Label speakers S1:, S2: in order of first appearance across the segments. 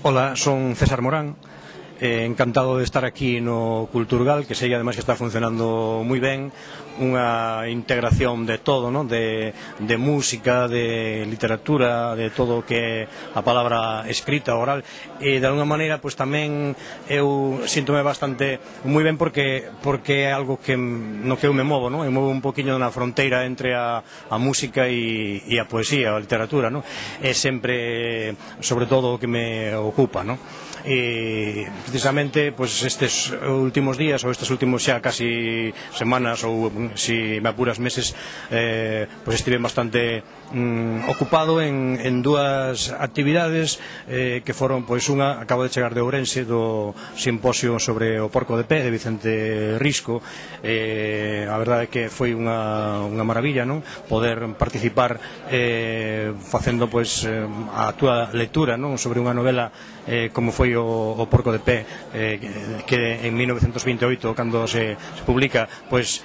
S1: Ola, son César Morán, encantado de estar aquí no Culturgal, que sei ademais que está funcionando moi ben, unha integración de todo, ¿no? de música, de literatura, de todo o que é a palabra escrita, oral, e de alguna maneira pois tamén eu síntome bastante moi ben porque é algo que no que eu me movo, ¿no? Eu movo un poquinho na fronteira entre a música e a poesía, a literatura, ¿no? É sempre, sobre todo, o que me ocupa, ¿no? E precisamente pues estes últimos días ou estes últimos xa casi semanas ou si me apuras meses pues estive bastante ocupado en dúas actividades que foron, pois unha, acabo de chegar de Ourense do simposio sobre o porco de pé de Vicente Risco. A verdade é que foi unha maravilla, non? Poder participar facendo pois a túa lectura, non? Sobre unha novela como foi o porco de pé, que en 1928 cando se publica, pois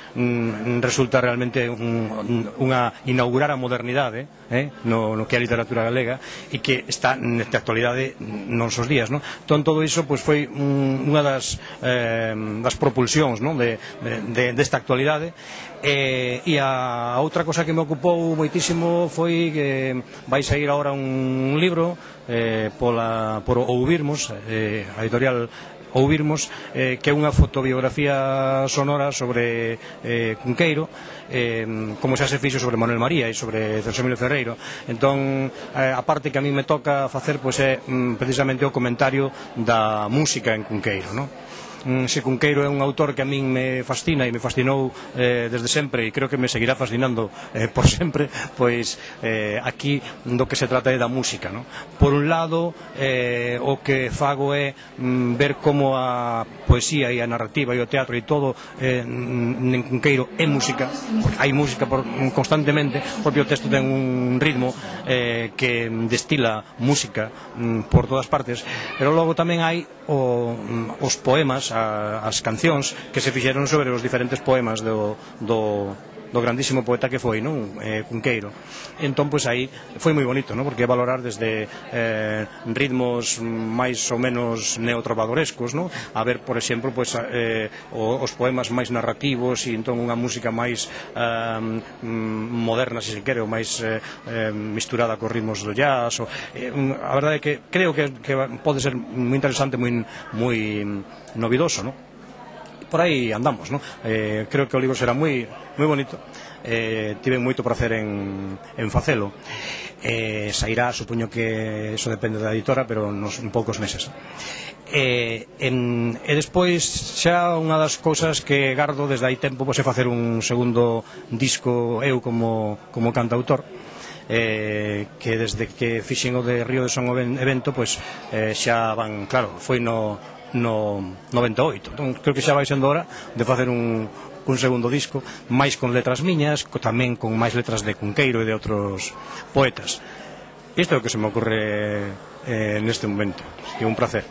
S1: resulta realmente unha inaugurar a modernidade no que é a literatura galega e que está nesta actualidade nos seus días, non? Entón todo iso pois foi unha das propulsións, non? Desta actualidade. E a outra cosa que me ocupou moitísimo foi que vai sair agora un libro por Ouvirmos, a editorial Ouvirmos, que é unha fotobiografía sonora sobre Cunqueiro, como xa se fixo sobre Manuel María e sobre Celso Emilio Ferreiro. Entón, a parte que a mí me toca facer pois é precisamente o comentario da música en Cunqueiro, non? Se Cunqueiro é un autor que a min me fascina e me fascinou desde sempre e creo que me seguirá fascinando por sempre, pois aquí do que se trata é da música, non? Por un lado, o que fago é ver como a poesía e a narrativa e o teatro e todo en Cunqueiro é música, porque hai música constantemente, o propio texto ten un ritmo que destila música por todas partes, pero logo tamén hai os poemas, as cancións que se fixeron sobre os diferentes poemas do grandísimo poeta que foi, non? Cunqueiro. Entón, pois aí foi moi bonito, non? Porque valorar desde ritmos máis ou menos neotrovadorescos, non? A ver, por exemplo, pois os poemas máis narrativos e entón unha música máis moderna, se se quere, ou máis misturada cos ritmos do jazz. A verdade é que creo que pode ser moi interesante, moi novidoso, non? Por aí andamos, non? Creo que o libro será moi bonito. Tive moito prazer en facelo. Sairá, supoño que eso depende da editora, pero en poucos meses. E despois xa unha das cousas que gardo desde hai tempo é facer un segundo disco eu como cantautor, que desde que fixen o de Río de Son evento pois xa van, claro, foi no 98, entón creo que xa vai sendo hora de facer un segundo disco, máis con letras miñas, tamén con máis letras de Cunqueiro e de outros poetas. Isto é o que se me ocorre neste momento. É un placer.